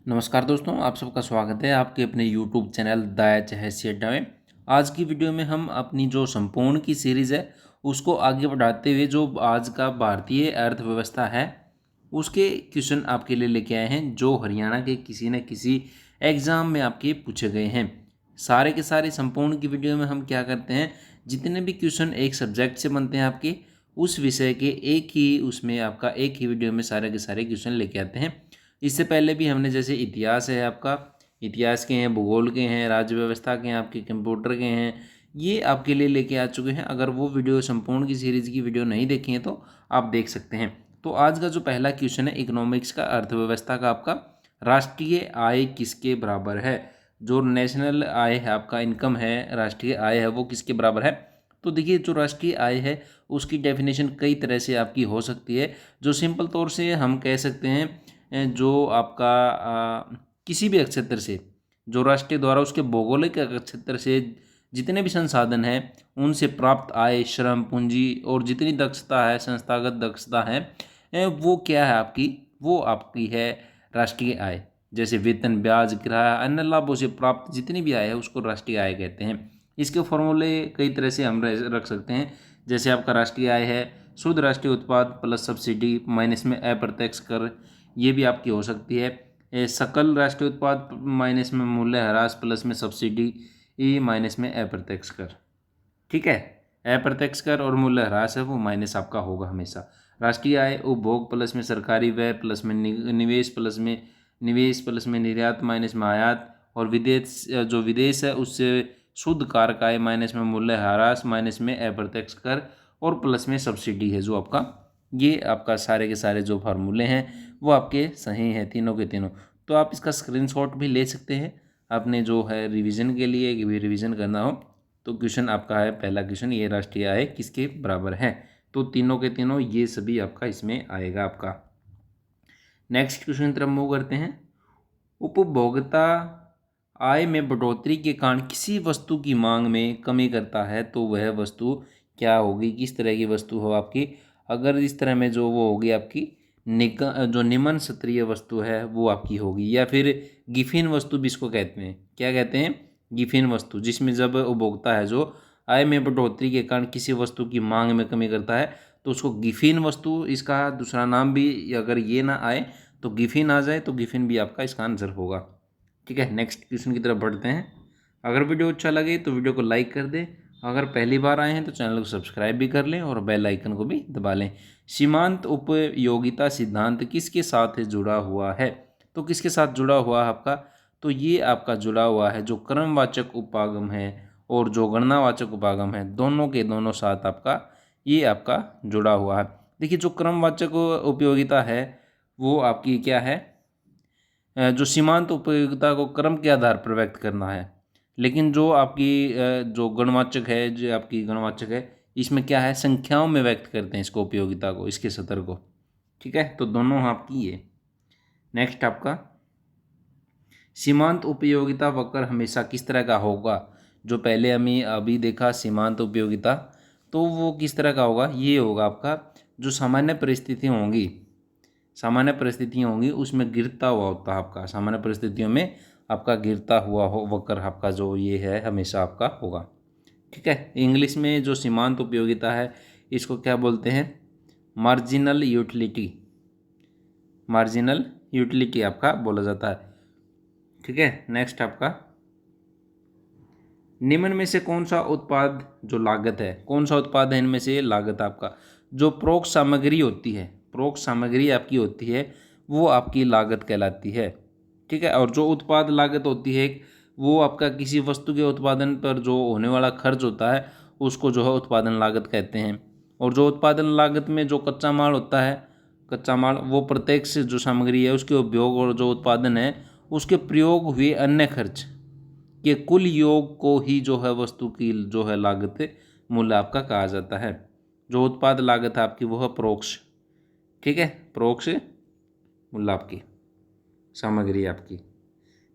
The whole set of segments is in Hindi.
नमस्कार दोस्तों, आप सबका स्वागत है आपके अपने YouTube चैनल द एच हैसियत अड्डा में। आज की वीडियो में हम अपनी जो संपूर्ण की सीरीज़ है उसको आगे बढ़ाते हुए जो आज का भारतीय अर्थव्यवस्था है उसके क्वेश्चन आपके लिए लेके आए हैं, जो हरियाणा के किसी न किसी एग्ज़ाम में आपके पूछे गए हैं। सारे के सारे संपूर्ण की वीडियो में हम क्या करते हैं, जितने भी क्वेश्चन एक सब्जेक्ट से बनते हैं आपके उस विषय के एक ही उसमें आपका एक ही वीडियो में सारे के सारे क्वेश्चन लेके आते हैं। इससे पहले भी हमने जैसे इतिहास है आपका, इतिहास के हैं, भूगोल के हैं, राज्य व्यवस्था के हैं, आपके कंप्यूटर के हैं, ये आपके लिए लेके आ चुके हैं। अगर वो वीडियो संपूर्ण की सीरीज़ की वीडियो नहीं देखी है तो आप देख सकते हैं। तो आज का जो पहला क्वेश्चन है इकोनॉमिक्स का, अर्थव्यवस्था का आपका, राष्ट्रीय आय किसके बराबर है। जो नेशनल आय है आपका, इनकम है, राष्ट्रीय आय है, वो किसके बराबर है। तो देखिए, जो राष्ट्रीय आय है उसकी डेफिनेशन कई तरह से आपकी हो सकती है। जो सिंपल तौर से हम कह सकते हैं, जो आपका किसी भी क्षेत्र से, जो राष्ट्र द्वारा उसके भौगोलिक क्षेत्र से जितने भी संसाधन हैं उनसे प्राप्त आय, श्रम पूंजी और जितनी दक्षता है, संस्थागत दक्षता है, वो क्या है आपकी, वो आपकी है राष्ट्रीय आय। जैसे वेतन, ब्याज, किराया, अन्य लाभों से प्राप्त जितनी भी आय है उसको राष्ट्रीय आय कहते हैं। इसके फॉर्मूले कई तरह से हम रख सकते हैं। जैसे आपका राष्ट्रीय आय है शुद्ध राष्ट्रीय उत्पाद प्लस सब्सिडी माइनस में अप्रत्यक्ष कर, ये भी आपकी हो सकती है। सकल राष्ट्रीय उत्पाद माइनस में मूल्य ह्रास प्लस में सब्सिडी, ई माइनस में अप्रत्यक्ष कर। ठीक है, अप्रत्यक्ष कर और मूल्य ह्रास है वो माइनस आपका होगा हमेशा। राष्ट्रीय आय उपभोग प्लस में सरकारी व्यय प्लस में निवेश प्लस में निर्यात माइनस में आयात, और विदेश, जो विदेश है उससे शुद्ध कारक आय माइनस में मूल्य ह्रास माइनस में अप्रत्यक्ष कर और प्लस में सब्सिडी है जो आपका। ये आपका सारे के सारे जो फार्मूले हैं वो आपके सही हैं, तीनों के तीनों। तो आप इसका स्क्रीनशॉट भी ले सकते हैं अपने जो है रिवीजन के लिए, कि भी रिवीजन करना हो तो। क्वेश्चन आपका है पहला क्वेश्चन, ये राष्ट्रीय आय किसके बराबर है। तो तीनों के तीनों ये सभी आपका इसमें आएगा आपका। नेक्स्ट क्वेश्चन की तरफ मूव करते हैं। उपभोक्ता आय में बढ़ोतरी के कारण किसी वस्तु की मांग में कमी करता है तो वह वस्तु क्या होगी, किस तरह की वस्तु हो आपकी। अगर इस तरह में जो वो होगी आपकी जो निम्न स्तरीय वस्तु है वो आपकी होगी, या फिर गिफिन वस्तु भी इसको कहते हैं। क्या कहते हैं? गिफिन वस्तु, जिसमें जब उपभोक्ता है जो आय में बढ़ोतरी के कारण किसी वस्तु की मांग में कमी करता है तो उसको गिफिन वस्तु, इसका दूसरा नाम भी अगर ये ना आए तो गिफिन आ जाए तो गिफिन भी आपका इसका आंसर होगा। ठीक है, नेक्स्ट क्वेश्चन की तरफ बढ़ते हैं। अगर वीडियो अच्छा लगे तो वीडियो को लाइक कर दें। अगर पहली बार आए हैं तो चैनल को सब्सक्राइब भी कर लें और बेल आइकन को भी दबा लें। सीमांत उपयोगिता सिद्धांत किसके साथ जुड़ा हुआ है। तो किसके साथ जुड़ा हुआ है आपका, तो ये आपका जुड़ा हुआ है जो क्रमवाचक उपागम है और जो गणनावाचक उपागम है, दोनों के दोनों साथ आपका ये आपका जुड़ा हुआ है। देखिए, जो क्रमवाचक उपयोगिता है वो आपकी क्या है, जो सीमांत उपयोगिता को क्रम के आधार पर व्यक्त करना है। लेकिन जो आपकी जो गणवाचक है, जो आपकी गणवाचक है, इसमें क्या है, संख्याओं में व्यक्त करते हैं इसको, उपयोगिता को, इसके सतर को। ठीक है, तो दोनों आपकी ये। नेक्स्ट आपका, सीमांत उपयोगिता वक्र हमेशा किस तरह का होगा। जो पहले हमें अभी देखा सीमांत उपयोगिता, तो वो किस तरह का होगा, ये होगा आपका जो सामान्य परिस्थितियाँ होंगी उसमें गिरता हुआ होता है आपका, सामान्य परिस्थितियों में आपका गिरता हुआ हो वक्र आपका जो ये है हमेशा आपका होगा। ठीक है, इंग्लिश में जो सीमांत उपयोगिता है इसको क्या बोलते हैं, मार्जिनल यूटिलिटी, मार्जिनल यूटिलिटी आपका बोला जाता है। ठीक है, नेक्स्ट आपका, निम्न में से कौन सा उत्पाद जो लागत है, कौन सा उत्पाद है इनमें से लागत आपका, जो प्रोक्ष सामग्री होती है, प्रोक्ष सामग्री आपकी होती है वो आपकी लागत कहलाती है। ठीक है, और जो उत्पाद लागत होती है वो आपका किसी वस्तु के उत्पादन पर जो होने वाला खर्च होता है उसको जो है उत्पादन लागत कहते हैं। और जो उत्पादन लागत में जो कच्चा माल होता है, कच्चा माल वो प्रत्यक्ष जो सामग्री है उसके उपयोग और जो उत्पादन है उसके प्रयोग हुए अन्य खर्च के कुल योग को ही जो है वस्तु की जो है लागत मूल्य आपका कहा जाता है। जो उत्पाद लागत है आपकी वो है प्रोक्ष। ठीक है, प्रोक्ष मूल्य आपकी सामग्री आपकी।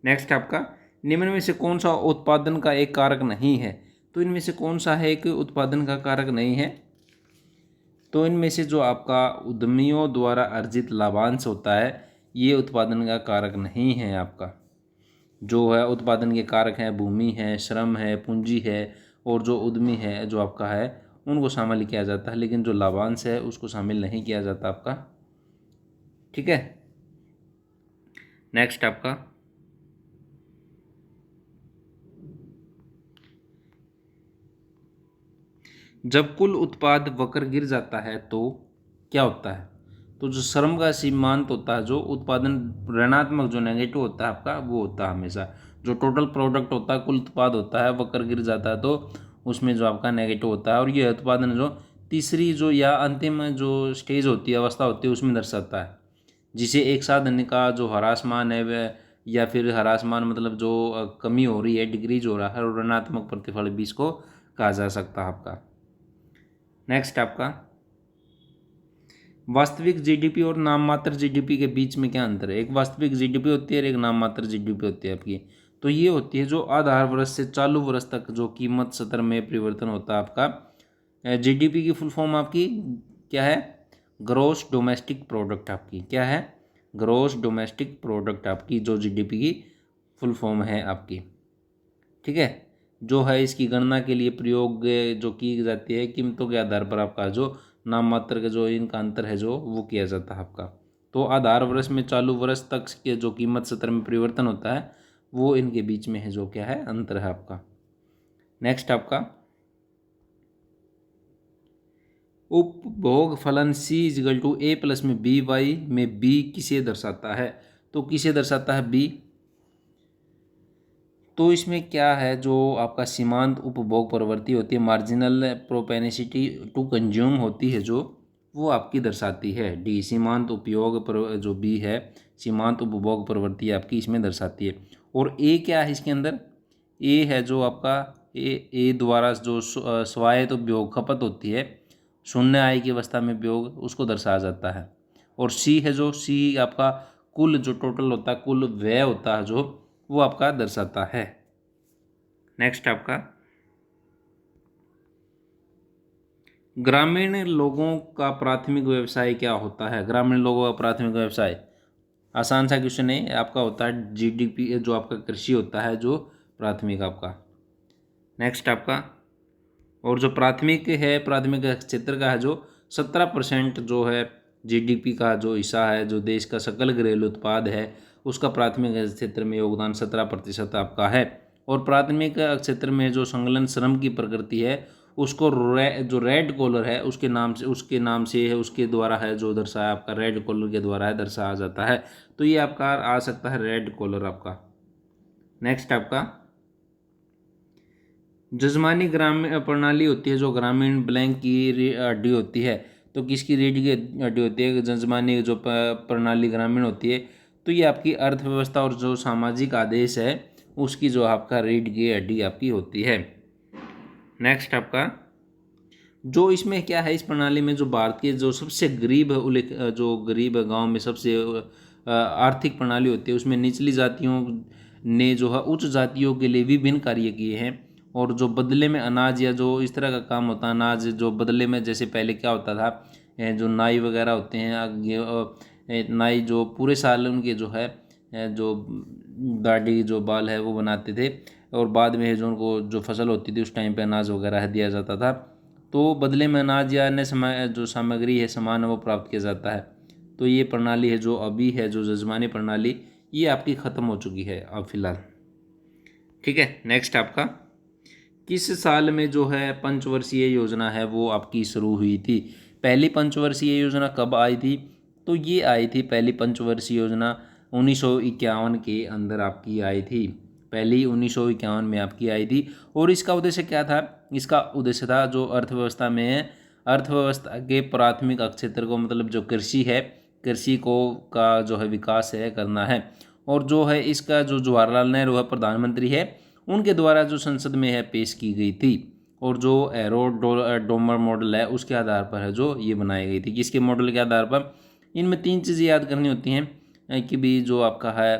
नेक्स्ट आपका, निम्न में से कौन सा उत्पादन का एक कारक नहीं है। तो इनमें से कौन सा है कि उत्पादन का कारक नहीं है, तो इनमें से जो आपका उद्यमियों द्वारा अर्जित लाभांश होता है ये उत्पादन का कारक नहीं है आपका। जो है उत्पादन के कारक हैं भूमि है, श्रम है, पूंजी है और जो उद्यमी है जो आपका है उनको शामिल किया जाता है, लेकिन जो लाभांश है उसको शामिल नहीं किया जाता आपका। ठीक है, नेक्स्ट आपका जब कुल उत्पाद वक्र गिर जाता है तो क्या होता है? तो जो श्रम का सीमांत होता है, जो उत्पादन ऋणात्मक जो नेगेटिव होता है आपका, वो होता है हमेशा। जो टोटल प्रोडक्ट होता है, कुल उत्पाद होता है, वक्र गिर जाता है तो उसमें जो आपका नेगेटिव होता है। और ये उत्पादन जो तीसरी जो या अंतिम जो स्टेज होती है, अवस्था होती है, उसमें दर्शाता है, जिसे एक साधन का जो ह्रासमान है वह, या फिर ह्रासमान मतलब जो कमी हो रही है, डिक्रीज हो रहा है, और ऋणात्मक प्रतिफल भी इसको कहा जा सकता है आपका। नेक्स्ट आपका वास्तविक जीडीपी और नाम मात्र जीडीपी के बीच में क्या अंतर है? एक वास्तविक जीडीपी होती है और एक नाम मात्र जीडीपी होती है आपकी। तो ये होती है जो आधार वर्ष से चालू वर्ष तक जो कीमत सत्र में परिवर्तन होता है आपका। जीडीपी की फुल फॉर्म आपकी क्या है? ग्रॉस डोमेस्टिक प्रोडक्ट आपकी क्या है? ग्रॉस डोमेस्टिक प्रोडक्ट आपकी जो जीडीपी की फुल फॉर्म है आपकी। ठीक है, जो है इसकी गणना के लिए प्रयोग जो की जाती है कीमतों के आधार पर आपका जो नाम मात्र का जो इनका अंतर है जो वो किया जाता है आपका। तो आधार वर्ष में चालू वर्ष तक के जो कीमत सत्र में परिवर्तन होता है वो इनके बीच में है जो क्या है अंतर है आपका। नेक्स्ट आपका उपभोग फलन C is equal to A plus में बी वाई में B किसे दर्शाता है? तो किसे दर्शाता है B? तो इसमें क्या है जो आपका सीमांत उपभोग प्रवृत्ति होती है, मार्जिनल प्रोपेनिसिटी टू कंज्यूम होती है जो वो आपकी दर्शाती है डी। सीमांत उपयोग जो बी है सीमांत उपभोग प्रवृत्ति आपकी इसमें दर्शाती है। और ए क्या है इसके अंदर? ए है जो आपका ए द्वारा जो स्वायत्त उपभोग खपत होती है, शून्य आय की अवस्था में उपयोग, उसको दर्शाया जाता है। और सी है जो सी आपका कुल जो टोटल होता है, कुल व्यय होता है जो वो आपका दर्शाता है। नेक्स्ट आपका ग्रामीण लोगों का प्राथमिक व्यवसाय क्या होता है? ग्रामीण लोगों का प्राथमिक व्यवसाय आसान सा क्वेश्चन है आपका, होता है जीडीपी जो आपका कृषि होता है जो प्राथमिक आपका। नेक्स्ट आपका और जो प्राथमिक है, प्राथमिक क्षेत्र का है जो 17% जो है जीडीपी का जो हिस्सा है, जो देश का सकल घरेलू उत्पाद है उसका प्राथमिक क्षेत्र में योगदान 17% आपका है। और प्राथमिक क्षेत्र में जो संलग्न श्रम की प्रकृति है उसको जो रेड कॉलर है उसके नाम से है, उसके द्वारा है जो दर्शाया आपका, रेड कॉलर के द्वारा है दर्शाया जाता है। तो ये आपका आ सकता है रेड कॉलर आपका। नेक्स्ट आपका जजमानी ग्रामीण प्रणाली होती है जो ग्रामीण ब्लैंक की हड्डी होती है। तो किसकी रीढ़ की हड्डी होती है? जजमानी जो प्रणाली ग्रामीण होती है। तो ये आपकी अर्थव्यवस्था और जो सामाजिक आदेश है उसकी जो आपका रीढ़ की हड्डी आपकी होती है। नेक्स्ट आपका जो इसमें क्या है, इस प्रणाली में जो भारतीय जो सबसे गरीब जो गरीब गांव में सबसे आर्थिक प्रणाली होती है उसमें निचली जातियों ने जो है उच्च जातियों के लिए विभिन्न कार्य किए हैं। और जो बदले में अनाज या जो इस तरह का काम होता है, अनाज जो बदले में, जैसे पहले क्या होता था, जो नाई वगैरह होते हैं, नाई जो पूरे साल उनके जो है जो दाढ़ी जो बाल है वो बनाते थे, और बाद में जो उनको जो फसल होती थी उस टाइम पे अनाज वगैरह दिया जाता था। तो बदले में अनाज या अन्य जो सामग्री है, सामान है, वो प्राप्त किया जाता है। तो ये प्रणाली है जो अभी है, जो जजमानी प्रणाली, ये आपकी ख़त्म हो चुकी है अब फिलहाल। ठीक है, नेक्स्ट आपका किस साल में जो है पंचवर्षीय योजना है वो आपकी शुरू हुई थी? पहली पंचवर्षीय योजना कब आई थी? तो ये आई थी पहली पंचवर्षीय योजना 1951 के अंदर आपकी आई थी। पहली 1951 में आपकी आई थी। और इसका उद्देश्य क्या था? इसका उद्देश्य था जो अर्थव्यवस्था में है, अर्थव्यवस्था के प्राथमिक क्षेत्र को, मतलब जो कृषि है, कृषि को का जो है विकास है करना है। और जो है इसका जो जवाहरलाल नेहरू है प्रधानमंत्री है, उनके द्वारा जो संसद में है पेश की गई थी। और जो एरो डोमर मॉडल है उसके आधार पर है जो ये बनाई गई थी। किसके मॉडल के आधार पर? इनमें 3 चीज़ें याद करनी होती हैं कि भी जो आपका है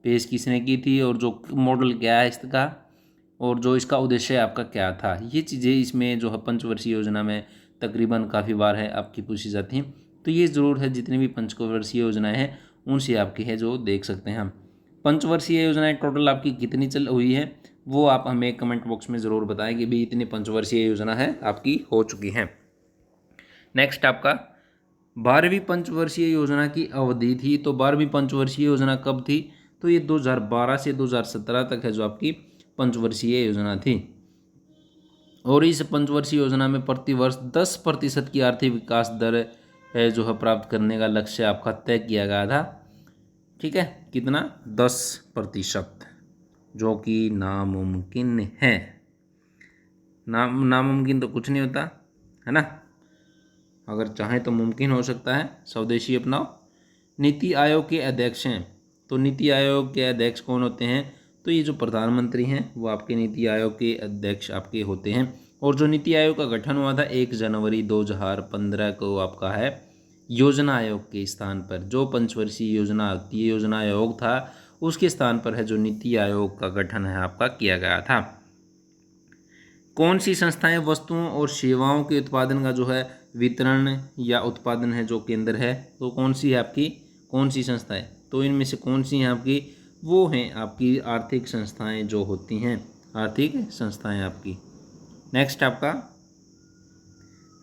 पेश किसने की थी, और जो मॉडल क्या है इसका, और जो इसका उद्देश्य आपका क्या था। ये चीज़ें इसमें जो है पंचवर्षीय योजना में तकरीबन काफ़ी बार है आपकी पूछी जाती हैं। तो ये ज़रूर है जितनी भी पंचवर्षीय योजनाएं हैं उनसे आपकी है जो देख सकते हैं हम। पंचवर्षीय योजनाएं टोटल आपकी कितनी चल हुई है वो आप हमें कमेंट बॉक्स में ज़रूर बताएं कि भी इतनी पंचवर्षीय योजना है आपकी हो चुकी हैं। नेक्स्ट आपका 12वीं पंचवर्षीय योजना की अवधि थी। तो 12वीं पंचवर्षीय योजना कब थी? तो ये 2012 से 2017 तक है जो आपकी पंचवर्षीय योजना थी। और इस पंचवर्षीय योजना में प्रतिवर्ष 10% की आर्थिक विकास दर है जो है प्राप्त करने का लक्ष्य आपका तय किया गया था। ठीक है, कितना? 10%, जो कि नामुमकिन है। नामुमकिन तो कुछ नहीं होता है ना, अगर चाहें तो मुमकिन हो सकता है। स्वदेशी अपनाओ। नीति आयोग के अध्यक्ष हैं। तो नीति आयोग के अध्यक्ष कौन होते हैं? तो ये जो प्रधानमंत्री हैं वो आपके नीति आयोग के अध्यक्ष आपके होते हैं। और जो नीति आयोग का गठन हुआ था 1 जनवरी 2015 को आपका है योजना आयोग के स्थान पर। जो पंचवर्षीय योजना योजना आयोग था उसके स्थान पर है जो नीति आयोग का गठन है आपका किया गया था। कौन सी संस्थाएं वस्तुओं और सेवाओं के उत्पादन का जो है वितरण या उत्पादन है जो केंद्र है? तो कौन सी है आपकी, कौन सी संस्थाएं? तो इनमें से कौन सी हैं आपकी? वो हैं आपकी आर्थिक संस्थाएं जो होती हैं, आर्थिक संस्थाएं आपकी। नेक्स्ट आपका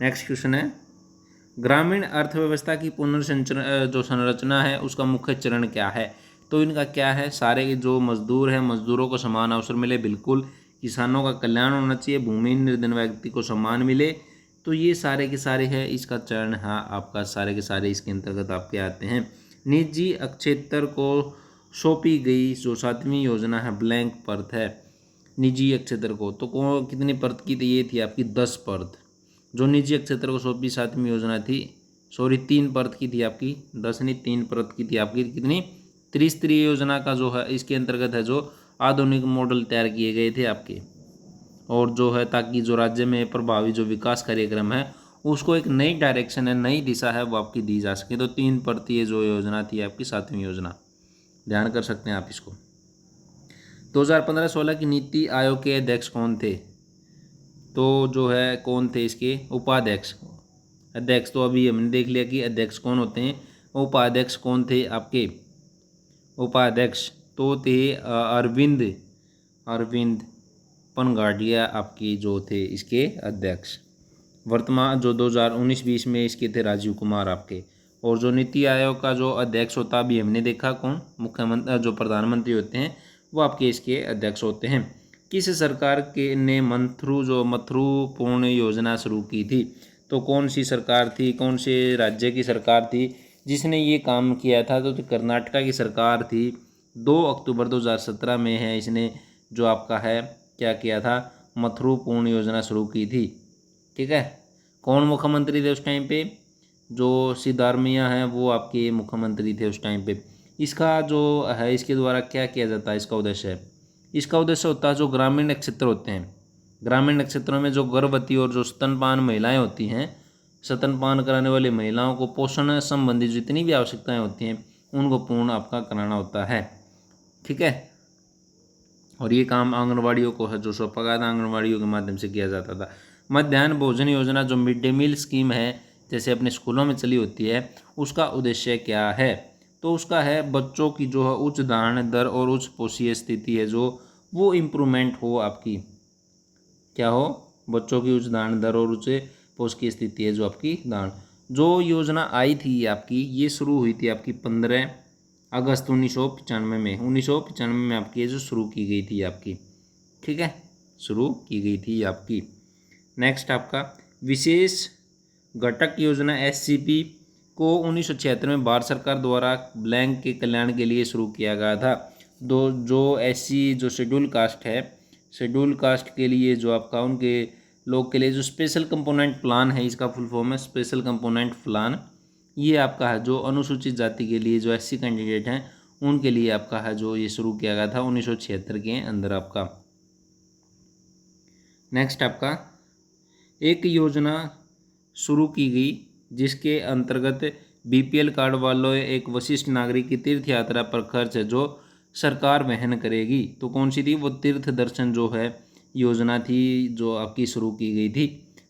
नेक्स्ट क्वेश्चन है ग्रामीण अर्थव्यवस्था की पुनर्संरचना जो संरचना है उसका मुख्य चरण क्या है? तो इनका क्या है? सारे जो मजदूर हैं मजदूरों को समान अवसर मिले, बिल्कुल। किसानों का कल्याण होना चाहिए, भूमिहीन निर्धन व्यक्ति को सम्मान मिले। तो ये सारे के सारे है इसका चरण। हाँ, आपका सारे के सारे इसके अंतर्गत आपके आते हैं। निजी क्षेत्र को सौंपी गई जो 7वीं योजना है ब्लैंक परत है निजी क्षेत्र को। तो कितनी परत की थी? ये थी आपकी 10 परत। जो निजी क्षेत्र को सौंपी 7वीं योजना थी, 3 परत की थी आपकी, 10 नहीं 3 परत की थी आपकी। कितनी? त्रिस्तरीय योजना का जो है इसके अंतर्गत है जो आधुनिक मॉडल तैयार किए गए थे आपके। और जो है ताकि जो राज्य में प्रभावी जो विकास कार्यक्रम है उसको एक नई डायरेक्शन है, नई दिशा है वो आपकी दी जा सके। तो 3 परतीय जो योजना थी आपकी 7वीं योजना, ध्यान कर सकते हैं आप इसको। 2015-16 की नीति आयोग के अध्यक्ष कौन थे? तो जो है कौन थे इसके? उपाध्यक्ष। अध्यक्ष तो अभी हमने देख लिया कि अध्यक्ष कौन होते हैं। उपाध्यक्ष कौन थे आपके? उपाध्यक्ष तो थे अरविंद पनगाडिया आपकी जो थे इसके अध्यक्ष। वर्तमान जो 2019-20 में इसके थे राजीव कुमार आपके। और जो नीति आयोग का जो अध्यक्ष होता अभी हमने देखा कौन? मुख्यमंत्री जो प्रधानमंत्री होते हैं वो आपके इसके अध्यक्ष होते हैं। किस सरकार के ने मथुरू पूर्ण योजना शुरू की थी? तो कौन सी सरकार थी, कौन से राज्य की सरकार थी जिसने ये काम किया था? तो कर्नाटका की सरकार थी। 2 अक्टूबर 2017 में है इसने जो आपका है क्या किया था? मथुरू पूर्ण योजना शुरू की थी। ठीक है, कौन मुख्यमंत्री थे उस टाइम पे? जो सिद्धारमैया हैं वो आपके मुख्यमंत्री थे उस टाइम पे। इसका जो है इसके द्वारा क्या किया जाता है? इसका उद्देश्य है, इसका उद्देश्य होता है जो ग्रामीण क्षेत्र होते हैं, ग्रामीण क्षेत्रों में जो गर्भवती और जो स्तनपान महिलाएं होती हैं, स्तनपान कराने वाली महिलाओं को पोषण संबंधी जितनी भी आवश्यकताएं होती हैं उनको पूर्ण आपका कराना होता है। ठीक है, और ये काम आंगनवाड़ियों को है जो सौंपा गया था, आंगनवाड़ियों के माध्यम से किया जाता था। मध्याह्न भोजन योजना जो मिड डे मील स्कीम है जैसे अपने स्कूलों में चली होती है, उसका उद्देश्य क्या है? तो उसका है बच्चों की जो है उच्च धारण दर और उच्च पोषीय स्थिति है जो वो इम्प्रूवमेंट हो आपकी। क्या हो? बच्चों की उच्च धारण दर और उच्च पोषकीय स्थिति है जो आपकी धारण। जो योजना आई थी आपकी, ये शुरू हुई थी आपकी 15 अगस्त 1995 में। 1995 में आपकी जो शुरू की गई थी आपकी। ठीक है, शुरू की गई थी आपकी। नेक्स्ट आपका विशेष घटक योजना SCP को 1976 में भारत सरकार द्वारा ब्लैंक के कल्याण के लिए शुरू किया गया था। जो SC जो शेड्यूल कास्ट है, शेड्यूल कास्ट के लिए जो आपका उनके लोग के लिए जो स्पेशल कंपोनेंट प्लान है, इसका फुल फॉर्म है स्पेशल कंपोनेंट प्लान। ये आपका है जो अनुसूचित जाति के लिए जो SC कैंडिडेट हैं उनके लिए आपका है जो ये शुरू किया गया था 1976 के अंदर आपका। नेक्स्ट आपका एक योजना शुरू की गई जिसके अंतर्गत BPL कार्ड वालों एक वरिष्ठ नागरिक की तीर्थ यात्रा पर खर्च है जो सरकार वहन करेगी। तो कौन सी थी? वो तीर्थ दर्शन जो है योजना थी जो आपकी शुरू की गई थी।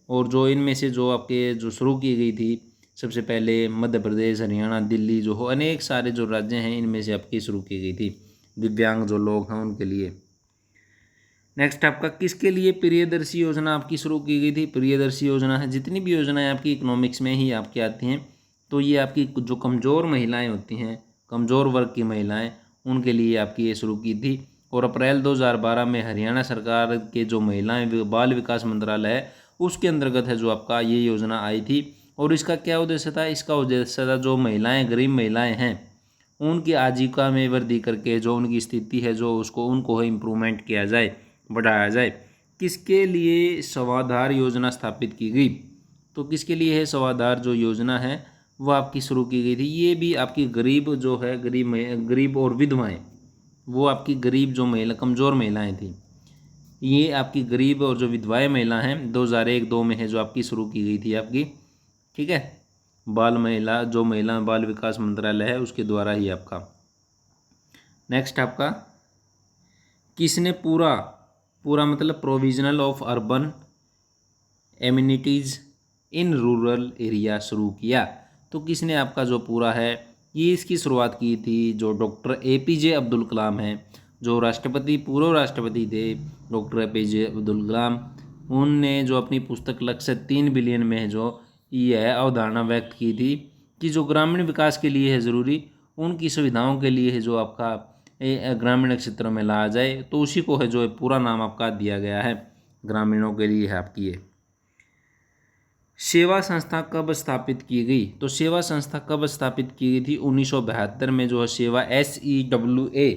और जो इनमें से जो आपके जो शुरू की गई थी सबसे पहले मध्य प्रदेश, हरियाणा, दिल्ली जो हो, अनेक सारे जो राज्य हैं इनमें से आपकी शुरू की गई थी, दिव्यांग जो लोग हैं उनके लिए। नेक्स्ट आपका किसके लिए प्रियदर्शी योजना आपकी शुरू की गई थी? प्रियदर्शी योजना है, जितनी भी योजनाएं आपकी इकोनॉमिक्स में ही आपकी आती हैं तो ये आपकी जो कमज़ोर महिलाएं होती हैं, कमज़ोर वर्ग की महिलाएं, उनके लिए आपकी ये शुरू की थी। और अप्रैल 2012 में हरियाणा सरकार के जो महिलाएं बाल विकास मंत्रालय है उसके अंतर्गत है जो आपका ये योजना आई थी। और इसका क्या उद्देश्य था? इसका उद्देश्य था जो महिलाएं, गरीब महिलाएं हैं, उनकी आजीविका में वृद्धि करके जो उनकी स्थिति है जो उसको उनको इम्प्रूवमेंट किया जाए, बढ़ाया जाए। किसके लिए स्वाधार योजना स्थापित की गई? तो किसके लिए है स्वाधार जो योजना है वो आपकी शुरू की गई थी? ये भी आपकी गरीब जो है, गरीब और विधवाएं, वो आपकी गरीब जो महिला, कमज़ोर महिलाएं थी, ये आपकी गरीब और जो विधवाएं महिला हैं 2001-2 में है जो आपकी शुरू की गई थी आपकी, ठीक है। महिला बाल विकास मंत्रालय है उसके द्वारा ही आपका। नेक्स्ट आपका किसने पूरा पूरा मतलब provisional of urban amenities in rural area शुरू किया? तो किसने आपका जो पूरा है ये इसकी शुरुआत की थी? जो डॉक्टर APJ अब्दुल कलाम हैं, जो राष्ट्रपति, पूर्व राष्ट्रपति थे डॉक्टर APJ अब्दुल कलाम, उनने जो अपनी पुस्तक लक्ष्य 3 बिलियन में जो यह अवधारणा व्यक्त की थी कि जो ग्रामीण विकास के लिए है ज़रूरी, उनकी सुविधाओं के लिए है जो आपका ग्रामीण क्षेत्रों में लाया जाए, तो उसी को है जो पूरा नाम आपका दिया गया है, ग्रामीणों के लिए है आपकी ये। सेवा संस्था कब स्थापित की गई? तो सेवा संस्था कब स्थापित की गई थी? 1972 में जो है सेवा SEWA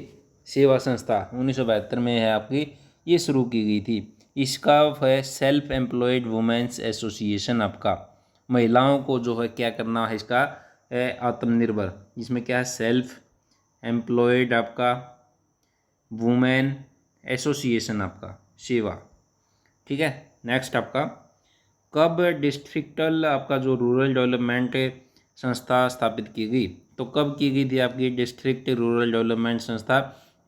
सेवा संस्था 1972 में है आपकी ये शुरू की गई थी। इसका है सेल्फ एम्प्लॉयड वुमेन्स एसोसिएशन, आपका महिलाओं को जो है क्या करना है इसका आत्मनिर्भर, इसमें क्या है सेल्फ एम्प्लॉयड आपका वुमेन एसोसिएशन आपका सेवा, ठीक है। नेक्स्ट आपका कब डिस्ट्रिक्टल आपका जो रूरल डेवलपमेंट संस्था स्थापित की गई? तो कब की गई थी आपकी डिस्ट्रिक्ट रूरल डेवलपमेंट संस्था?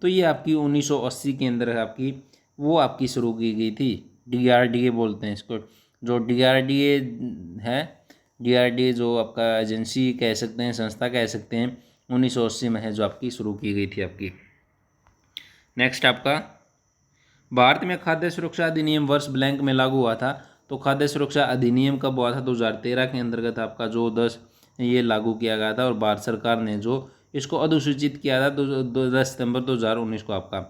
तो ये आपकी 1980 के अंदर आपकी वो आपकी शुरू की गई थी। DRDA बोलते हैं इसको, जो DRDA है, DRDA जो आपका एजेंसी कह सकते हैं, संस्था कह सकते हैं, 1980 में है जो आपकी शुरू की गई थी आपकी। नेक्स्ट आपका भारत में खाद्य सुरक्षा अधिनियम वर्ष ब्लैंक में लागू हुआ था। तो खाद्य सुरक्षा अधिनियम कब हुआ था? 2013 के अंतर्गत आपका जो 10 ये लागू किया गया था और भारत सरकार ने जो इसको अधिसूचित किया था तो 10 सितंबर 2019 को आपका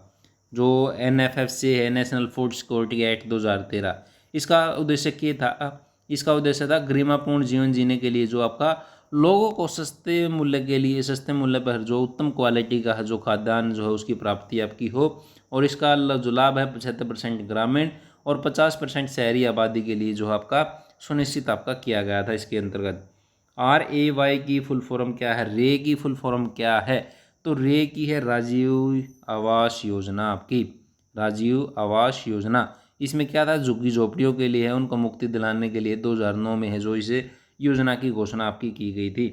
जो NFFC है, नेशनल फूड सिक्योरिटी एक्ट 2013, इसका उद्देश्य क्या था? इसका उद्देश्य था गरिमापूर्ण जीवन जीने के लिए जो आपका लोगों को सस्ते मूल्य पर जो उत्तम क्वालिटी का जो खाद्यान्न जो है उसकी प्राप्ति आपकी हो। और इसका जो लाभ है 75% ग्रामीण और 50% शहरी आबादी के लिए जो आपका सुनिश्चित आपका किया गया था इसके अंतर्गत। RAY की फुल फॉर्म क्या है? रे की फुल फॉर्म क्या है? तो रे की है राजीव आवास योजना, आपकी राजीव आवास योजना। इसमें क्या था? झुग्गी झोपड़ियों के लिए है, उनको मुक्ति दिलाने के लिए 2009 में है जो इसे योजना की घोषणा आपकी की गई थी।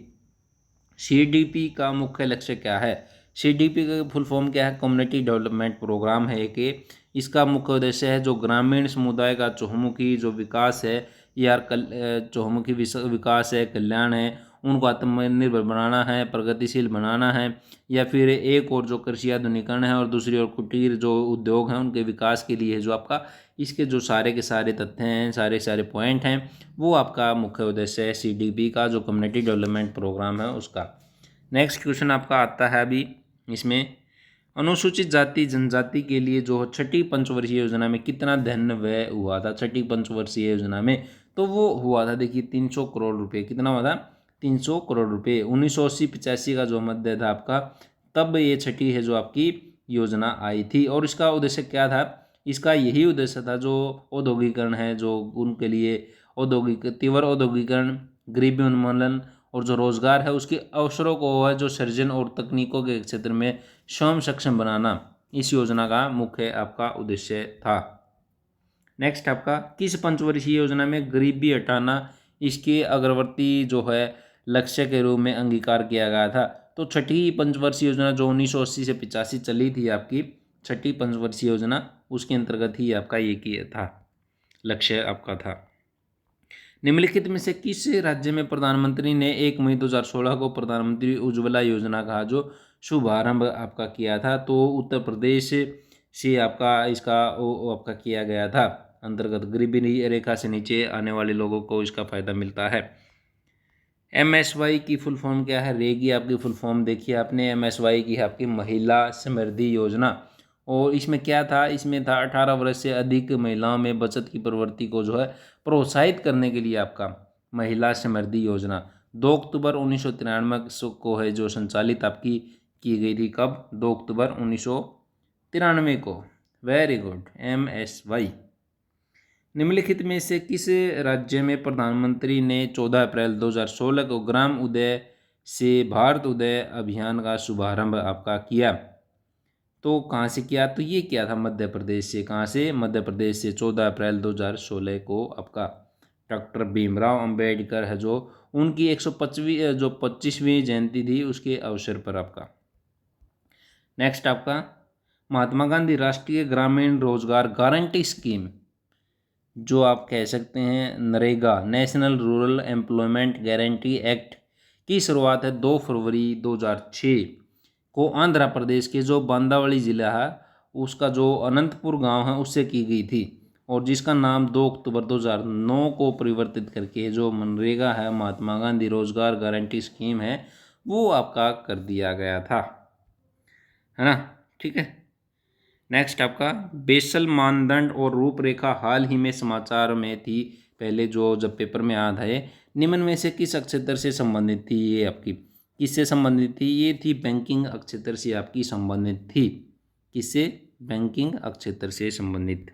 CDP का मुख्य लक्ष्य क्या है? CDP का फुल फॉर्म क्या है? कम्युनिटी डेवलपमेंट प्रोग्राम है कि इसका मुख्य उद्देश्य है जो ग्रामीण समुदाय का चहुमुखी जो विकास है चहुमुखी विकास है, कल्याण है, उनको आत्मनिर्भर बनाना है, प्रगतिशील बनाना है, या फिर एक और जो कृषि आधुनिकीकरण है और दूसरी ओर कुटीर जो उद्योग हैं उनके विकास के लिए जो आपका इसके जो सारे के सारे तथ्य हैं, सारे पॉइंट हैं, वो आपका मुख्य उद्देश्य है CDP का जो कम्युनिटी डेवलपमेंट प्रोग्राम है उसका। नेक्स्ट क्वेश्चन आपका आता है अभी इसमें, अनुसूचित जाति जनजाति के लिए जो छठी पंचवर्षीय योजना में कितना धन व्यय हुआ था? छठी पंचवर्षीय योजना में तो वो हुआ था, देखिए 300 करोड़ रुपए। कितना हुआ था? 300 करोड़ रुपए। 1980-85 का जो मध्य था आपका, तब ये छठी है जो आपकी योजना आई थी। और इसका उद्देश्य क्या था? इसका यही उद्देश्य था जो औद्योगिकरण है, जो उनके लिए तीव्र औद्योगिकरण, गरीबी उन्मूलन और जो रोजगार है उसके अवसरों को है जो सृजन और तकनीकों के क्षेत्र में स्वयं सक्षम बनाना, इस योजना का मुख्य आपका उद्देश्य था। नेक्स्ट आपका किस पंचवर्षीय योजना में गरीबी हटाना इसके अग्रवर्ती जो है लक्ष्य के रूप में अंगीकार किया गया था? तो छठी पंचवर्षीय योजना जो 1980 से 85 चली थी आपकी छठी पंचवर्षीय योजना, उसके अंतर्गत ही आपका ये किया था, लक्ष्य आपका था। निम्नलिखित में से किस राज्य में प्रधानमंत्री ने 1 मई 2016 को प्रधानमंत्री उज्ज्वला योजना का जो शुभारंभ आपका किया था? तो उत्तर प्रदेश से आपका इसका वो आपका किया गया था अंतर्गत। गरीबी रेखा से नीचे आने वाले लोगों को इसका फ़ायदा मिलता है। MSY की फुल फॉर्म क्या है? रेगी आपकी फुल फॉर्म देखिए आपने। MSY की है आपकी महिला समृद्धि योजना। और इसमें क्या था? इसमें था 18 वर्ष से अधिक महिलाओं में बचत की प्रवृत्ति को जो है प्रोत्साहित करने के लिए आपका महिला समृद्धि योजना 2 अक्टूबर 1993 को है जो संचालित आपकी की गई थी। कब? 2 अक्टूबर 1993 को। Very good. MSY। निम्नलिखित में से किस राज्य में प्रधानमंत्री ने 14 अप्रैल 2016 को ग्राम उदय से भारत उदय अभियान का शुभारंभ आपका किया? तो कहाँ से किया? तो ये किया था मध्य प्रदेश से। कहाँ से? मध्य प्रदेश से 14 अप्रैल 2016 को आपका डॉक्टर भीमराव अंबेडकर है जो उनकी 125वीं जो 25वीं जयंती थी उसके अवसर पर आपका। नेक्स्ट आपका महात्मा गांधी राष्ट्रीय ग्रामीण रोजगार गारंटी स्कीम जो आप कह सकते हैं NREGA national rural employment guarantee act की शुरुआत है 2 फरवरी 2006 को आंध्र प्रदेश के जो बांदावली ज़िला है उसका जो अनंतपुर गांव है उससे की गई थी। और जिसका नाम 2 अक्टूबर 2009 को परिवर्तित करके जो मनरेगा है महात्मा गांधी रोजगार गारंटी स्कीम है वो आपका कर दिया गया था, है ना। ठीक है। नेक्स्ट आपका बेसल मानदंड और रूपरेखा हाल ही में समाचार में थी। पहले जो जब पेपर में याद है निम्न में से किस अक्षेत्र से संबंधित थी? ये आपकी किससे संबंधित थी? ये थी बैंकिंग अक्षेत्र से आपकी संबंधित थी। किससे? बैंकिंग अक्षेत्र से संबंधित।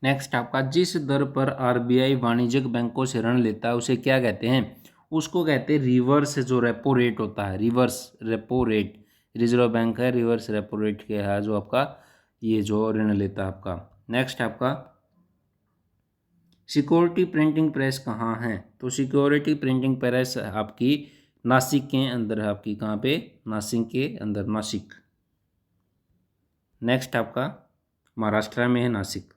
नेक्स्ट आपका जिस दर पर RBI वाणिज्यिक बैंकों से ऋण लेता है उसे क्या कहते हैं? उसको कहते हैं रिवर्स जो रेपो रेट होता है, reverse repo rate. Reserve bank है रिवर्स रेपो रेट के है जो आपका ये जो ऋण लेता है आपका। नेक्स्ट आपका सिक्योरिटी प्रिंटिंग प्रेस कहाँ है? तो सिक्योरिटी प्रिंटिंग प्रेस आपकी नासिक के अंदर है आपकी। कहाँ पे? नासिक के अंदर, नासिक। नेक्स्ट आपका महाराष्ट्र में है नासिक।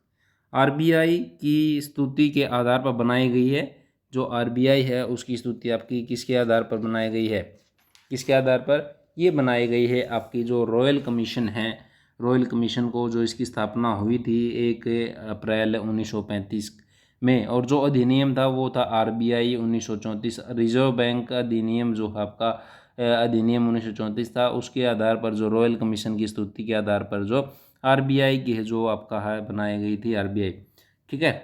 RBI की स्तुति के आधार पर बनाई गई है। जो RBI है उसकी स्तुति आपकी किसके आधार पर बनाई गई है? किसके आधार पर? ये बनाई गई है आपकी जो रॉयल कमीशन है, रॉयल कमीशन को जो इसकी स्थापना हुई थी 1 अप्रैल 1935 में। और जो अधिनियम था वो था RBI 1934 रिजर्व बैंक अधिनियम जो आपका अधिनियम 1934 था। उसके आधार पर जो रॉयल कमीशन की स्तुति के आधार पर जो RBI की है जो आपका है बनाई गई थी RBI। ठीक है।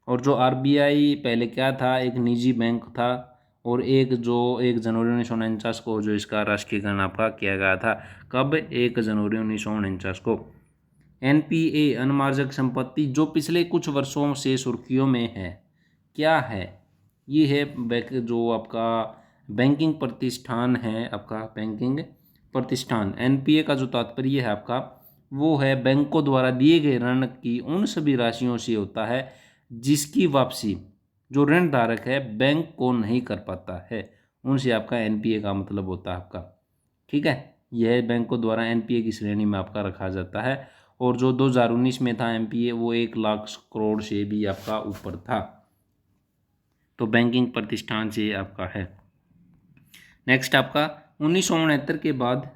और जो RBI पहले क्या था? एक निजी बैंक था। और 1 जनवरी 1949 को जो इसका राष्ट्रीयकरण आपका किया गया था। कब? 1 जनवरी 1949 को। NPA अनमार्जक संपत्ति जो पिछले कुछ वर्षों से सुर्खियों में है, क्या है? ये है जो आपका बैंकिंग प्रतिष्ठान है आपका बैंकिंग प्रतिष्ठान। NPA का जो तात्पर्य है आपका वो है बैंकों द्वारा दिए गए ऋण की उन सभी राशियों से होता है जिसकी वापसी जो ऋण धारक है बैंक को नहीं कर पाता है, उनसे आपका NPA का मतलब होता है आपका। ठीक है। यह बैंकों द्वारा NPA की श्रेणी में आपका रखा जाता है। और जो 2019 में था NPA वो 1 लाख करोड़ से भी आपका ऊपर था। तो बैंकिंग प्रतिष्ठान से आपका है। नेक्स्ट आपका 1969 के बाद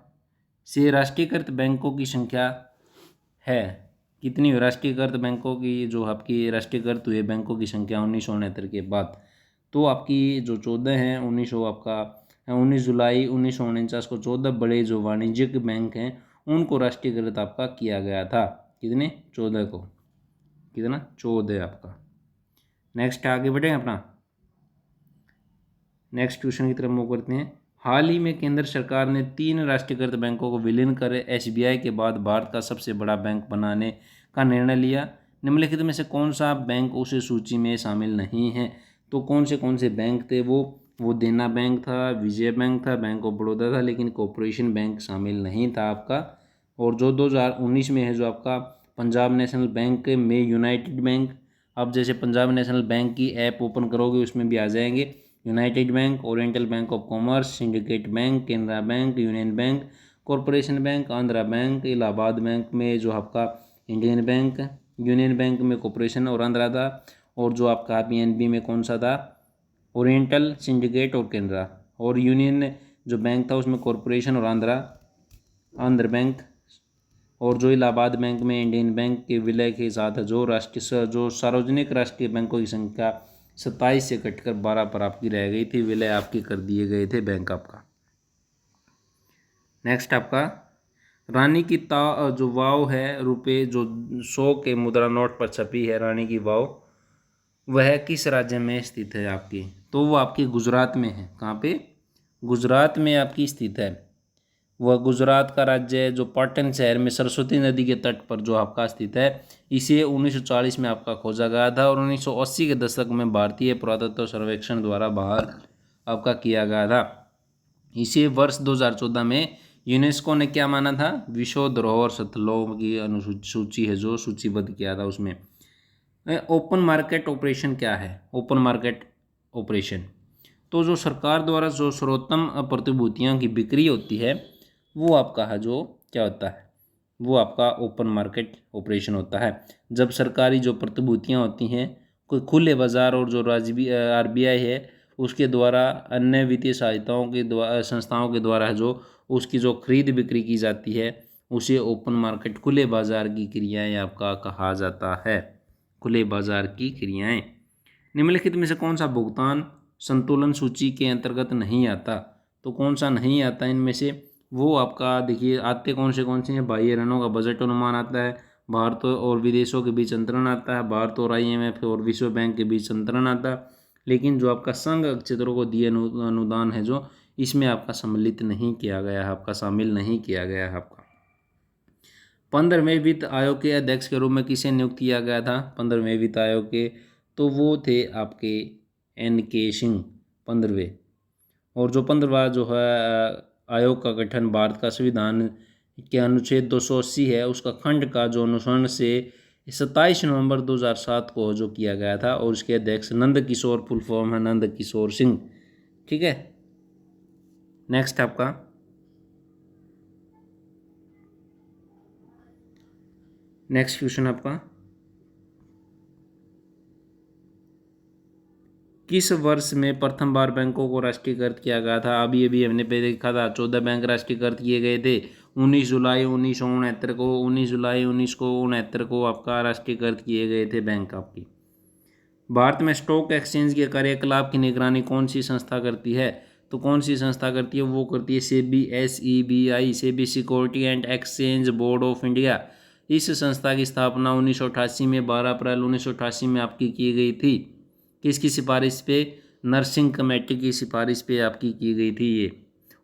से राष्ट्रीयकृत बैंकों की संख्या है कितनी? राष्ट्रीयकृत बैंकों की जो आपकी राष्ट्रीयकृत हुए बैंकों की संख्या 1969 के बाद तो आपकी जो 14 हैं 19 जुलाई 1949 को 14 बड़े जो वाणिज्यिक बैंक हैं उनको राष्ट्रीयकृत आपका किया गया था। कितने? 14 को। कितना? 14 आपका। नेक्स्ट आगे बढ़े अपना नेक्स्ट क्वेश्चन की तरफ मूव करते हैं। हाल ही में केंद्र सरकार ने 3 राष्ट्रीयकृत बैंकों को विलीन कर SBI के बाद भारत का सबसे बड़ा बैंक बनाने का निर्णय लिया। निम्नलिखित में से कौन सा बैंक उस सूची में शामिल नहीं है? तो कौन से बैंक थे वो देना बैंक था, विजय बैंक था, बैंक ऑफ बड़ौदा था, लेकिन कॉरपोरेशन बैंक शामिल नहीं था आपका। और जो 2019 में है जो आपका पंजाब नेशनल बैंक में यूनाइटेड बैंक, अब जैसे पंजाब नेशनल बैंक की ऐप ओपन करोगे उसमें भी आ जाएंगे United bank, oriental bank of commerce, syndicate bank, Canara bank, union bank, corporation bank, Andhra bank, Allahabad bank में जो आपका इंडियन बैंक, यूनियन बैंक में कॉरपोरेशन और आंध्रा था। और जो आपका पीएनबी में कौन सा था, ओरिएंटल, सिंडिकेट और केनरा। और यूनियन जो बैंक था उसमें कॉरपोरेशन और आंध्र बैंक। और जो इलाहाबाद बैंक में इंडियन बैंक के विलय के साथ जो सार्वजनिक राष्ट्रीय बैंकों की संख्या 27 से घटकर 12 पर आपकी रह गई थी, विलय आपके कर दिए गए थे बैंक आपका। नेक्स्ट आपका रानी की जो वाव है, रुपये जो 100 के मुद्रा नोट पर छपी है रानी की वाव, वह किस राज्य में स्थित है आपकी? तो वो आपकी गुजरात में है। कहाँ पे? गुजरात में आपकी स्थित है। वह गुजरात का राज्य है जो पाटन शहर में सरस्वती नदी के तट पर जो आपका स्थित है। इसे 1940 में आपका खोजा गया था और 1980 के दशक में भारतीय पुरातत्व सर्वेक्षण द्वारा बाहर आपका किया गया था। इसे वर्ष 2014 में यूनेस्को ने क्या माना था? विश्व धरोहर स्थलों की अनुसूची है जो सूचीबद्ध किया था उसमें। ओपन मार्केट ऑपरेशन क्या है? ओपन मार्केट ऑपरेशन तो जो सरकार द्वारा जो सर्वोत्तम प्रतिभूतियों की बिक्री होती है वो आपका है जो क्या होता है, वो आपका ओपन मार्केट ऑपरेशन होता है। जब सरकारी जो प्रतिभूतियां होती हैं कोई खुले बाजार और जो आरबीआई है उसके द्वारा अन्य वित्तीय सहायताओं के द्वारा संस्थाओं के द्वारा जो उसकी जो खरीद बिक्री की जाती है उसे ओपन मार्केट खुले बाजार की क्रियाएं आपका कहा जाता है। खुले बाजार की क्रियाएं। निम्नलिखित में से कौन सा भुगतान संतुलन सूची के अंतर्गत नहीं आता? तो कौन सा नहीं आता इनमें से? वो आपका देखिए आते कौन से हैं। बाह्य ऋणों का बजट अनुमान आता है, भारत और विदेशों के बीच अंतरण आता है, भारत और आईएमएफ और विश्व बैंक के बीच अंतरण आता है। लेकिन जो आपका संघ क्षेत्रों को दिए अनुदान है जो इसमें आपका सम्मिलित नहीं किया गया है, आपका शामिल नहीं किया गया है आपका। 15वें वित्त आयोग के अध्यक्ष के रूप में किसे नियुक्त किया गया था? 15वें वित्त आयोग के तो वो थे आपके NK सिंह 15वें। और जो 15वां जो है आयोग का गठन भारत का संविधान के अनुच्छेद 280 है उसका खंड का जो अनुसरण से 27 नवंबर 2007 को जो किया गया था और उसके अध्यक्ष नंद किशोर, फुल फॉर्म है नंद किशोर सिंह। ठीक है। नेक्स्ट आपका नेक्स्ट क्वेश्चन आपका किस वर्ष में प्रथम बार बैंकों को राष्ट्रीयकृत किया गया था? अभी अभी हमने पे देखा था 14 बैंक राष्ट्रीयकृत किए गए थे 19 जुलाई 1969 को। 19 जुलाई 1969 को आपका राष्ट्रीयकृत किए गए थे बैंक आपकी। भारत में स्टॉक एक्सचेंज के कार्यकलाप की निगरानी कौन सी संस्था करती है? तो कौन सी संस्था करती है? वो करती है SEBI, SEBI, SEBI security and exchange board of India. इस संस्था की स्थापना 1988 में 12 अप्रैल 1988 में आपकी की गई थी। किसकी सिफारिश पे? नरसिंह कमेटी की सिफारिश पे आपकी की गई थी ये।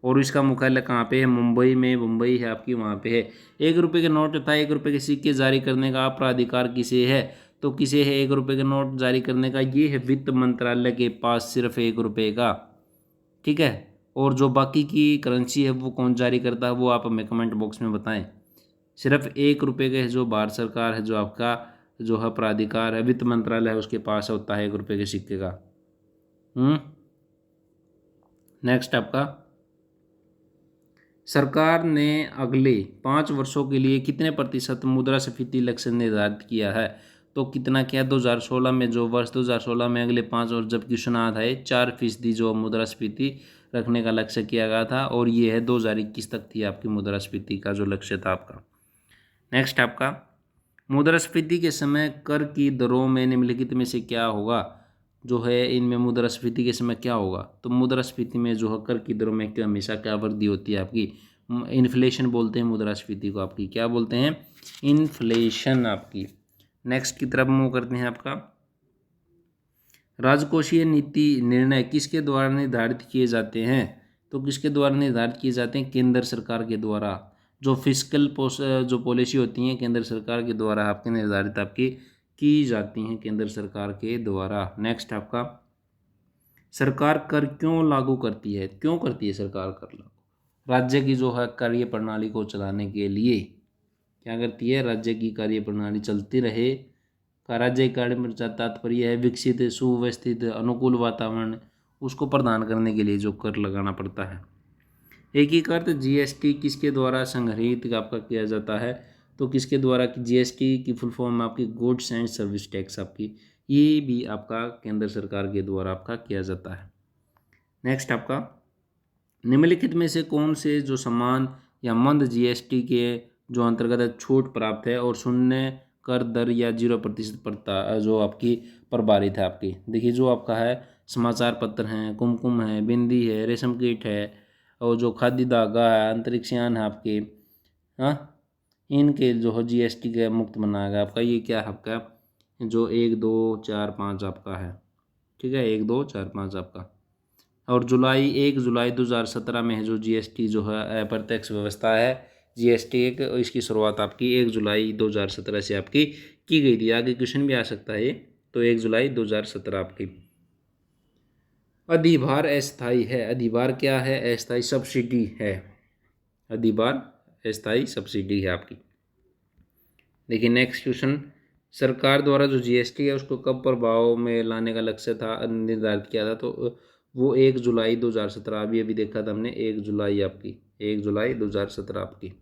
और इसका मुख्यालय कहाँ पे है? मुंबई में। मुंबई है आपकी, वहाँ पे है। 1 रुपये के नोट तथा 1 रुपये के सिक्के जारी करने का प्राधिकार किसे है? तो किसे है 1 रुपये के नोट जारी करने का? ये है वित्त मंत्रालय के पास, सिर्फ 1 रुपये का। ठीक है। और जो बाकी की करेंसी है वो कौन जारी करता है वो आप हमें कमेंट बॉक्स में बताएं। सिर्फ 1 रुपये के जो भारत सरकार है जो आपका जो है प्राधिकार है, वित्त मंत्रालय है, उसके पास होता है 1 रुपये के सिक्के का। नेक्स्ट आपका सरकार ने अगले 5 वर्षों के लिए कितने प्रतिशत मुद्रास्फीति लक्ष्य निर्धारित किया है? तो कितना किया? 2016 में जो वर्ष 2016 में अगले 5 वर्ष जब क्वेश्चन आता है 4% जो मुद्रास्फीति रखने का लक्ष्य किया गया था और ये है 2021 तक थी आपकी मुद्रास्फीति का जो लक्ष्य था आपका। नेक्स्ट आपका मुद्रास्फीति के समय कर की दरों में निम्नलिखित में से क्या होगा? जो है इनमें मुद्रास्फीति के समय क्या होगा? तो मुद्रास्फीति में जो है कर की दरों में क्या हमेशा क्या वृद्धि होती है आपकी? इन्फ्लेशन बोलते हैं मुद्रास्फीति को आपकी। क्या बोलते हैं? इन्फ्लेशन आपकी। नेक्स्ट की तरफ मूव करते हैं आपका राजकोषीय नीति निर्णय किसके द्वारा निर्धारित किए जाते हैं? तो किसके द्वारा निर्धारित किए जाते हैं? केंद्र सरकार के द्वारा। जो फिस्कल जो पॉलिसी होती हैं केंद्र सरकार के द्वारा आपके निर्धारित आपकी की जाती हैं केंद्र सरकार के द्वारा। नेक्स्ट आपका सरकार कर क्यों लागू करती है? क्यों करती है सरकार कर लागू? राज्य की जो है कार्य प्रणाली को चलाने के लिए क्या करती है? राज्य की कार्य प्रणाली चलती रहे का राज्य कार्य में तात्पर्य है विकसित, सुव्यवस्थित, अनुकूल वातावरण उसको प्रदान करने के लिए जो कर लगाना पड़ता है। एकीकृत GST किसके द्वारा संग्रहित आपका किया जाता है? तो किसके द्वारा? GST की फुल फॉर्म आपकी गुड्स एंड सर्विस टैक्स आपकी। ये भी आपका केंद्र सरकार के द्वारा आपका किया जाता है। नेक्स्ट आपका, निम्नलिखित में से कौन से जो सामान या मंद जीएसटी के जो अंतर्गत छूट प्राप्त है और शून्य कर दर या 0% पर जो आपकी प्रभारित है आपकी। देखिए जो आपका है समाचार पत्र हैं, कुमकुम है, बिंदी है, रेशम कीट है, और जो खाद्य धागा है, अंतरिक्ष यान है आपके, हाँ, इनके जो है जीएसटी के मुक्त बनाया गया आपका। ये क्या है आपका, जो 1, 2, 4, 5 आपका है, ठीक है, 1, 2, 4, 5 आपका। और 1 जुलाई 2017 में है जो जीएसटी जो है अप्रत्यक्ष व्यवस्था है जीएसटी एक, इसकी शुरुआत आपकी 1 जुलाई 2017 से आपकी की गई थी। आगे क्वेश्चन भी आ सकता है ये, तो 1 जुलाई 2017 आपकी। अधिभार अस्थायी है, अधिभार क्या है, अस्थायी सब्सिडी है, अधिभार अस्थायी सब्सिडी है आपकी। देखिए नेक्स्ट क्वेश्चन, सरकार द्वारा जो जीएसटी है उसको कब प्रभाव में लाने का लक्ष्य था, निर्धारित किया था, तो वो 1 जुलाई 2017, अभी अभी देखा था हमने, 1 जुलाई आपकी, 1 जुलाई 2017 आपकी।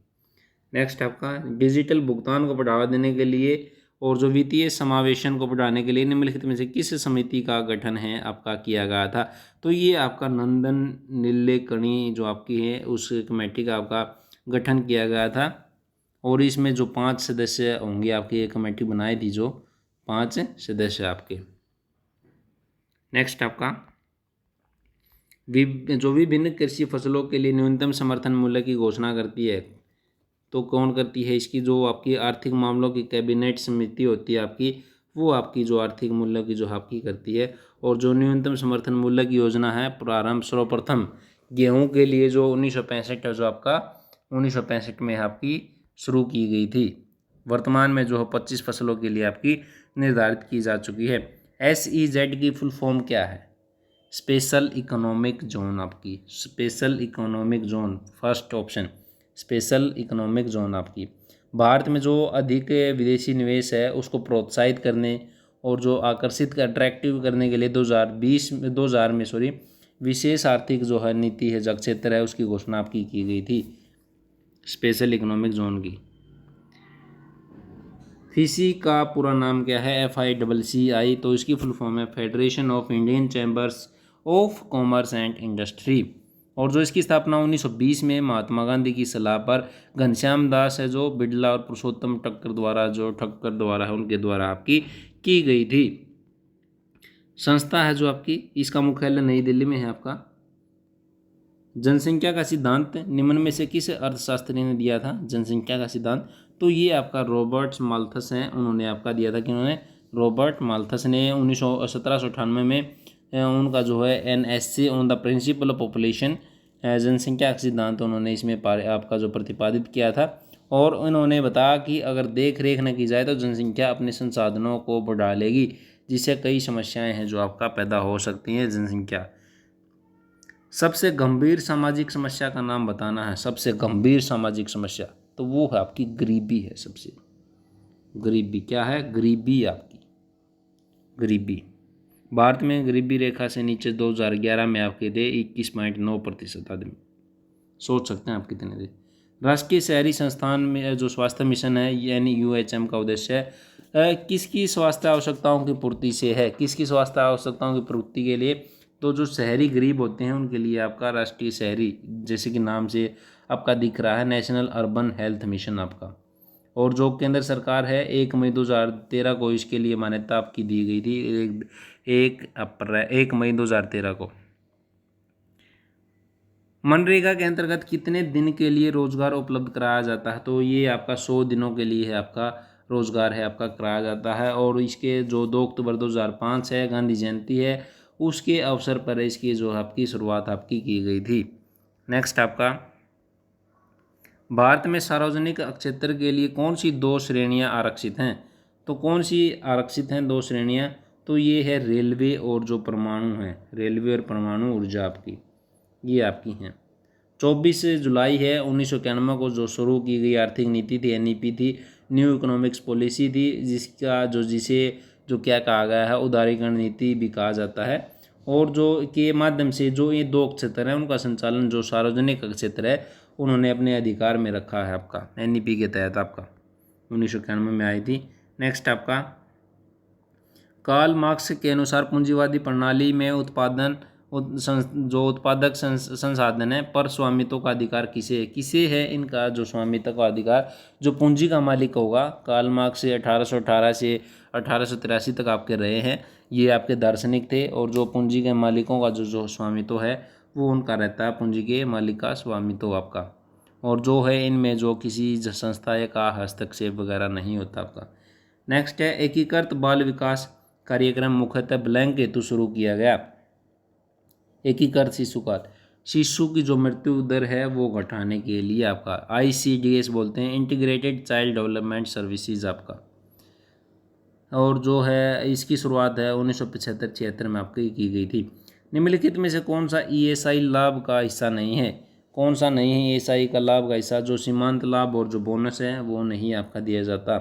नेक्स्ट आपका, डिजिटल भुगतान को बढ़ावा देने के लिए और जो वित्तीय समावेशन को बढ़ाने के लिए निम्नलिखित में से किस समिति का गठन है आपका किया गया था, तो ये आपका नंदन नीलेकणी जो आपकी है उस कमेटी का आपका गठन किया गया था। और इसमें जो 5 सदस्य होंगे आपकी, एक कमेटी बनाई थी जो 5 सदस्य आपके। नेक्स्ट आपका, जो विभिन्न कृषि फसलों के लिए न्यूनतम समर्थन मूल्य की घोषणा करती है, तो कौन करती है, इसकी जो आपकी आर्थिक मामलों की कैबिनेट समिति होती है आपकी, वो आपकी जो आर्थिक मूल्यों की जो आपकी करती है। और जो न्यूनतम समर्थन मूल्य की योजना है प्रारंभ सर्वप्रथम गेहूं के लिए जो 1965 है जो आपका 1965 में आपकी शुरू की गई थी। वर्तमान में जो 25 फसलों के लिए आपकी निर्धारित की जा चुकी है। SEZ की फुल फॉर्म क्या है, स्पेशल इकोनॉमिक जोन आपकी, special economic zone, first option special economic zone आपकी। भारत में जो अधिक विदेशी निवेश है उसको प्रोत्साहित करने और जो आकर्षित अट्रैक्टिव करने के लिए 2000 में विशेष आर्थिक जो है नीति है, जो क्षेत्र है, उसकी घोषणा आपकी की गई थी स्पेशल इकोनॉमिक जोन की। FICCI का पूरा नाम क्या है, FICCI, तो इसकी फुल फॉर्म है federation of Indian chambers of commerce and industry. और जो इसकी स्थापना 1920 में महात्मा गांधी की सलाह पर घनश्याम दास है जो बिड़ला और पुरुषोत्तम ठक्कर द्वारा है उनके द्वारा आपकी की गई थी। संस्था है जो आपकी, इसका मुख्यालय नई दिल्ली में है आपका। जनसंख्या का सिद्धांत निम्न में से किस अर्थशास्त्री ने दिया था, जनसंख्या का सिद्धांत, तो ये आपका रॉबर्ट माल्थस हैं, उन्होंने आपका दिया था कि उन्होंने रॉबर्ट माल्थस ने 1798 में उनका जो है NSC on the principle of population, जनसंख्या का सिद्धांत उन्होंने इसमें आपका जो प्रतिपादित किया था। और उन्होंने बताया कि अगर देख रेख न की जाए तो जनसंख्या अपने संसाधनों को बढ़ा लेगी, जिससे कई समस्याएं हैं जो आपका पैदा हो सकती हैं। जनसंख्या, सबसे गंभीर सामाजिक समस्या का नाम बताना है, सबसे गंभीर सामाजिक समस्या, तो वो है आपकी गरीबी है। सबसे गरीबी क्या है, गरीबी आपकी, गरीबी। भारत में गरीबी रेखा से नीचे 2011 में आपके थे 21.9% आदमी। सोच सकते हैं आप कितने थे। राष्ट्रीय शहरी संस्थान में जो स्वास्थ्य मिशन है यानी UHM का उद्देश्य है किसकी स्वास्थ्य आवश्यकताओं की पूर्ति से है, किसकी स्वास्थ्य आवश्यकताओं की पूर्ति के लिए, तो जो शहरी गरीब होते हैं उनके लिए आपका राष्ट्रीय शहरी, जैसे कि नाम से आपका दिख रहा है, नेशनल अर्बन हेल्थ मिशन आपका। और जो केंद्र सरकार है 1 मई 2013 को इसके लिए मान्यता आपकी दी गई थी, 1 मई 2013 को। मनरेगा के अंतर्गत कितने दिन के लिए रोजगार उपलब्ध कराया जाता है, तो ये आपका 100 दिनों के लिए है आपका रोजगार है आपका कराया जाता है। और इसके जो 2 अक्टूबर 2005 है गांधी जयंती है, उसके अवसर पर इसकी जो आपकी शुरुआत आपकी की गई थी। नेक्स्ट आपका, भारत में सार्वजनिक क्षेत्र के लिए कौन सी 2 श्रेणियां आरक्षित हैं, तो कौन सी आरक्षित हैं 2 श्रेणियां, तो ये है रेलवे और जो परमाणु है, रेलवे और परमाणु ऊर्जा आपकी, ये आपकी हैं। 24 जुलाई है 1991 को जो शुरू की गई आर्थिक नीति थी, NEP थी, न्यू इकोनॉमिक्स पॉलिसी थी, जिसे जो क्या कहा गया है, उदारीकरण नीति भी कहा जाता है। और जो के माध्यम से जो ये 2 क्षेत्र हैं उनका संचालन जो सार्वजनिक क्षेत्र है उन्होंने अपने अधिकार में रखा है आपका, NEP के तहत आपका 1991 में आई थी। नेक्स्ट आपका, कार्ल मार्क्स के अनुसार पूंजीवादी प्रणाली में जो उत्पादक संसाधन है पर स्वामित्व का अधिकार किसे है इनका जो स्वामित्व का अधिकार जो पूंजी का मालिक होगा। कार्ल मार्क्स से 1818 से 1883 तक आपके रहे हैं, ये आपके दार्शनिक थे। और जो पूंजी के मालिकों का जो स्वामित्व है वो उनका रहता है, पूंजी के मालिक का स्वामित्व आपका। और जो है इनमें जो किसी संस्था का हस्तक्षेप वगैरह नहीं होता आपका। नेक्स्ट है एकीकृत बाल विकास कार्यक्रम मुख्यतः ब्लैंक हेतु शुरू किया गया। एकीकृत शिशु की जो मृत्यु दर है वो घटाने के लिए आपका ICDS बोलते हैं, इंटीग्रेटेड चाइल्ड डेवलपमेंट सर्विसेज आपका। और जो है इसकी शुरुआत है 1975-76 में आपकी की गई थी। निम्नलिखित में से कौन सा ESI लाभ का हिस्सा नहीं है? कौन सा नहीं है ESI का लाभ का हिस्सा? जो सीमांत लाभ और जो बोनस है वो नहीं आपका दिया जाता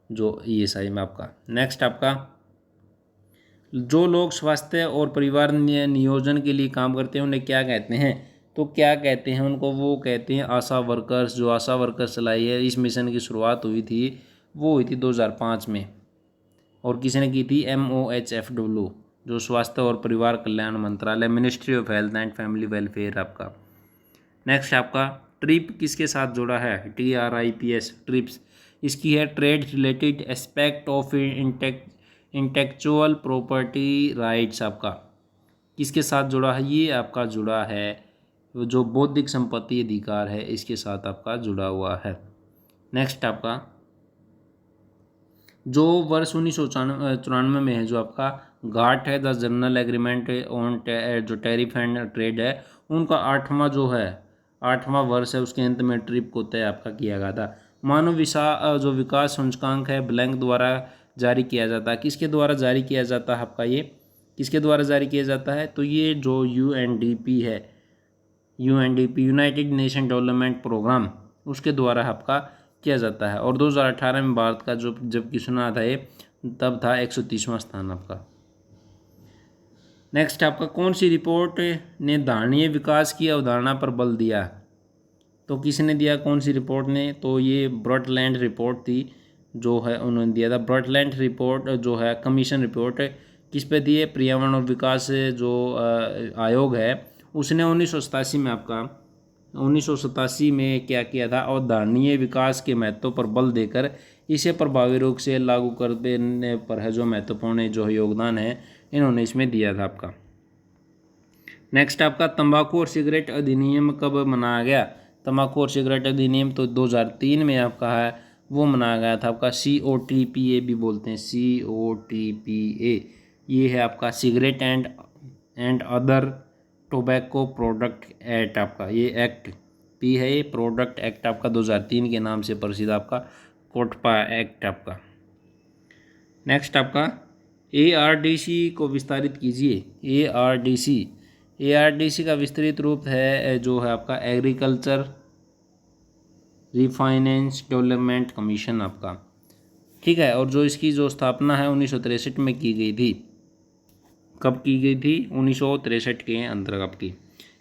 जो ESI में आपका। नेक्स्ट आपका जो लोग स्वास्थ्य और परिवार नियोजन के लिए काम करते हैं उन्हें क्या कहते हैं? तो क्या कहते हैं उनको? वो कहते हैं आशा वर्कर्स। जो आशा वर्कर्स चलाई है, इस मिशन की शुरुआत हुई थी वो हुई थी 2005 में। और किसने की थी? MOHFW जो स्वास्थ्य और परिवार कल्याण मंत्रालय, ministry of health and family welfare आपका। नेक्स्ट आपका ट्रिप किसके साथ जुड़ा है? TRIPS ट्रिप्स इसकी है trade related aspect of intellectual property rights आपका। किसके साथ जुड़ा है? ये आपका जुड़ा है जो बौद्धिक संपत्ति अधिकार है इसके साथ आपका जुड़ा हुआ है। नेक्स्ट आपका जो वर्ष 1994 में है जो आपका घाट है द जनरल एग्रीमेंट ऑन जो टैरिफ एंड ट्रेड है उनका 8वां वर्ष है, उसके अंत में ट्रिप को तय आपका किया गया था। मानव जो विकास सूचकांक है ब्लैंक द्वारा जारी किया जाता है। किसके द्वारा जारी किया जाता है आपका? ये किसके द्वारा जारी किया जाता है? तो ये जो UNDP है, UNDP United Nation Development Programme, उसके द्वारा आपका किया जाता है। और 2018 में भारत का जो जबकि सुना था ये तब था 130वां स्थान आपका। नेक्स्ट आपका कौन सी रिपोर्ट ने धारणीय विकास की अवधारणा पर बल दिया? तो किसने दिया? कौन सी रिपोर्ट ने? तो ये ब्रॉडलैंड रिपोर्ट थी जो है उन्होंने दिया था। ब्रॉडलैंड रिपोर्ट जो है कमीशन रिपोर्ट किस पे दी है? पर्यावरण और विकास जो आयोग है उसने 1987 में क्या किया था? अवधारणीय विकास के महत्व पर बल देकर इसे प्रभावी रूप से लागू करने पर है जो महत्वपूर्ण जो योगदान है इन्होंने इसमें दिया था आपका। नेक्स्ट आपका तंबाकू और सिगरेट अधिनियम कब मनाया गया? तंबाकू और सिगरेट अधिनियम तो 2003 में आपका है वो मनाया गया था आपका। COTPA भी बोलते हैं, COTPA ये है आपका cigarette and other tobacco product act आपका। ये एक्ट P है, ये प्रोडक्ट एक्ट आपका 2003 के नाम से प्रसिद्ध आपका कोटपा एक्ट आपका। नेक्स्ट आपका ARDC को विस्तारित कीजिए। ARDC का विस्तृत रूप है जो है आपका एग्रीकल्चर रिफाइनेंस डेवलपमेंट कमीशन आपका, ठीक है। और जो इसकी जो स्थापना है 1963 में की गई थी। कब की गई थी? 1963 के अंतर्गत आपकी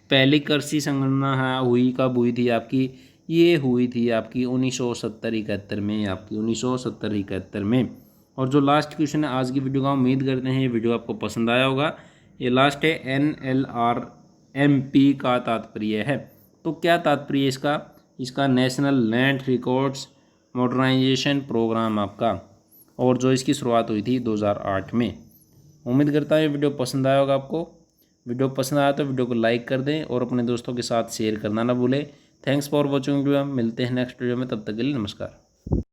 पहली कृषि संगणना हुई। कब हुई थी आपकी? ये हुई थी आपकी 1970-71 में आपकी 1970-71 में। और जो लास्ट क्वेश्चन है आज की वीडियो का, उम्मीद करते हैं ये वीडियो आपको पसंद आया होगा। ये लास्ट है NLRMP का तात्पर्य है। तो क्या तात्पर्य इसका National Land Records Modernization Programme आपका। और जो इसकी शुरुआत हुई थी 2008 में। उम्मीद करता हूँ ये वीडियो पसंद आया होगा आपको। वीडियो पसंद आया तो वीडियो को लाइक कर दें और अपने दोस्तों के साथ शेयर करना ना भूलें। Thanks for watching video. मिलते हैं नेक्स्ट वीडियो में, तब तक के लिए नमस्कार।